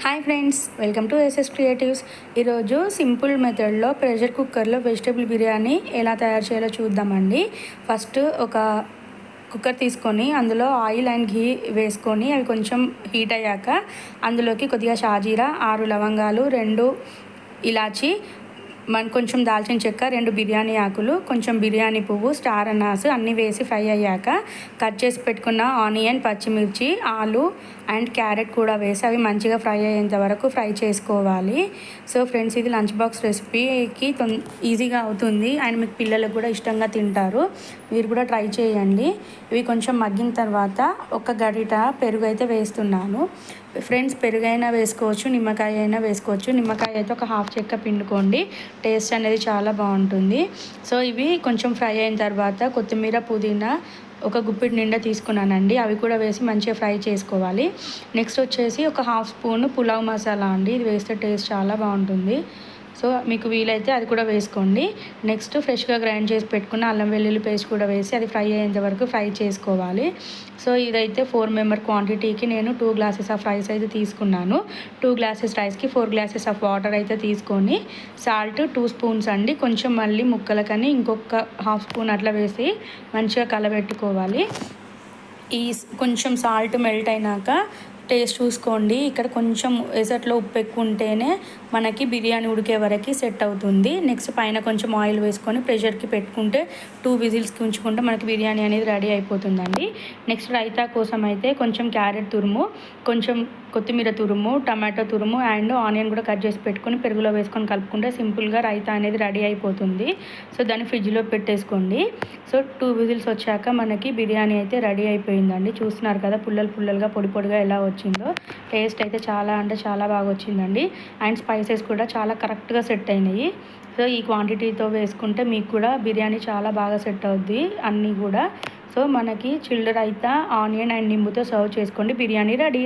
Hi friends, welcome to SS Creatives. ఈరోజు simple మెథడ్లో pressure కుక్కర్లో వెజిటేబుల్ బిర్యానీ ఎలా తయారు చేయాలో చూద్దామండి. ఫస్ట్ ఒక కుక్కర్ తీసుకొని అందులో ఆయిల్ అండ్ ఘీ వేసుకొని అవి కొంచెం హీట్ అయ్యాక అందులోకి కొద్దిగా షాజీరా, 6 లవంగాలు, 2 ఇలాచి, కొంచెం దాల్చిన చెక్క, 2 బిర్యానీ ఆకులు, కొంచెం బిర్యానీ పువ్వు, స్టార్ అనాస్ అన్నీ వేసి ఫ్రై అయ్యాక కట్ చేసి పెట్టుకున్న ఆనియన్, పచ్చిమిర్చి, ఆలు అండ్ క్యారెట్ కూడా వేసి అవి మంచిగా ఫ్రై అయ్యేంత వరకు ఫ్రై చేసుకోవాలి. సో ఫ్రెండ్స్, ఇది లంచ్ బాక్స్ రెసిపీకి ఈజీగా అవుతుంది అండ్ మీకు పిల్లలకు కూడా ఇష్టంగా తింటారు. మీరు కూడా ట్రై చేయండి. ఇవి కొంచెం మగ్గిన తర్వాత ఒక గరిట పెరుగు అయితే వేస్తున్నాను. ఫ్రెండ్స్, పెరుగైనా వేసుకోవచ్చు, నిమ్మకాయ అయినా వేసుకోవచ్చు. నిమ్మకాయ అయితే ఒక హాఫ్ చెక్క పిండుకోండి, టేస్ట్ అనేది చాలా బాగుంటుంది. సో ఇవి కొంచెం ఫ్రై అయిన తర్వాత కొత్తిమీర, పుదీనా ఒక గుప్పిడి నిండా తీసుకున్నానండి. అవి కూడా వేసి మంచిగా ఫ్రై చేసుకోవాలి. నెక్స్ట్ వచ్చేసి ఒక హాఫ్ స్పూన్ పులావ్ మసాలా అండి. ఇది వేస్తే టేస్ట్ చాలా బాగుంటుంది. సో మీకు వీలైతే అది కూడా వేసుకోండి. నెక్స్ట్ ఫ్రెష్గా గ్రైండ్ చేసి పెట్టుకున్న అల్లం వెల్లుల్లి పేస్ట్ కూడా వేసి అది ఫ్రై అయ్యేంత వరకు ఫ్రై చేసుకోవాలి. సో ఇదైతే 4 మెంబర్ క్వాంటిటీకి నేను 2 గ్లాసెస్ ఆఫ్ రైస్ అయితే తీసుకున్నాను. 2 గ్లాసెస్ రైస్కి 4 గ్లాసెస్ ఆఫ్ వాటర్ అయితే తీసుకొని సాల్ట్ 2 స్పూన్స్ అండి. కొంచెం మళ్ళీ ముక్కలకని ఇంకొక హాఫ్ స్పూన్ అట్లా వేసి మంచిగా కలబెట్టుకోవాలి. ఈ కొంచెం సాల్ట్ మెల్ట్ అయినాక టేస్ట్ చూసుకోండి. ఇక్కడ కొంచెం ఎసట్లో ఉప్పు ఎక్కువ ఉంటేనే మనకి బిర్యానీ ఉడికే వరకు సెట్ అవుతుంది. నెక్స్ట్ పైన కొంచెం ఆయిల్ వేసుకొని ప్రెషర్కి పెట్టుకుంటే 2 విజిల్స్కి ఉంచుకుంటే మనకి బిర్యానీ అనేది రెడీ అయిపోతుందండి. నెక్స్ట్ రైతా కోసం అయితే కొంచెం క్యారెట్ తురుము, కొంచెం కొత్తిమీర తురుము, టమాటో తురుము అండ్ ఆనియన్ కూడా కట్ చేసి పెట్టుకొని పెరుగులో వేసుకొని కలుపుకుంటే సింపుల్గా రైతా అనేది రెడీ అయిపోతుంది. సో దాన్ని ఫ్రిడ్జ్లో పెట్టేసుకోండి. సో 2 విజిల్స్ వచ్చాక మనకి బిర్యానీ అయితే రెడీ అయిపోయిందండి. చూస్తున్నారు కదా పుల్లలు పుల్లలుగా పొడి పొడిగా ఎలా వచ్చిందో. టేస్ట్ అయితే చాలా అంటే చాలా బాగా వచ్చిందండి. అండ్ స్పైసెస్ కూడా చాలా కరెక్ట్గా సెట్ అయినాయి. సో ఈ క్వాంటిటీతో వేసుకుంటే మీకు కూడా బిర్యానీ చాలా బాగా సెట్ అవుద్ది అన్నీ కూడా. సో మనకి చిల్డ్ రైతా, ఆనియన్ అండ్ నింబుతో సర్వ్ చేసుకోండి. బిర్యానీ రెడీ.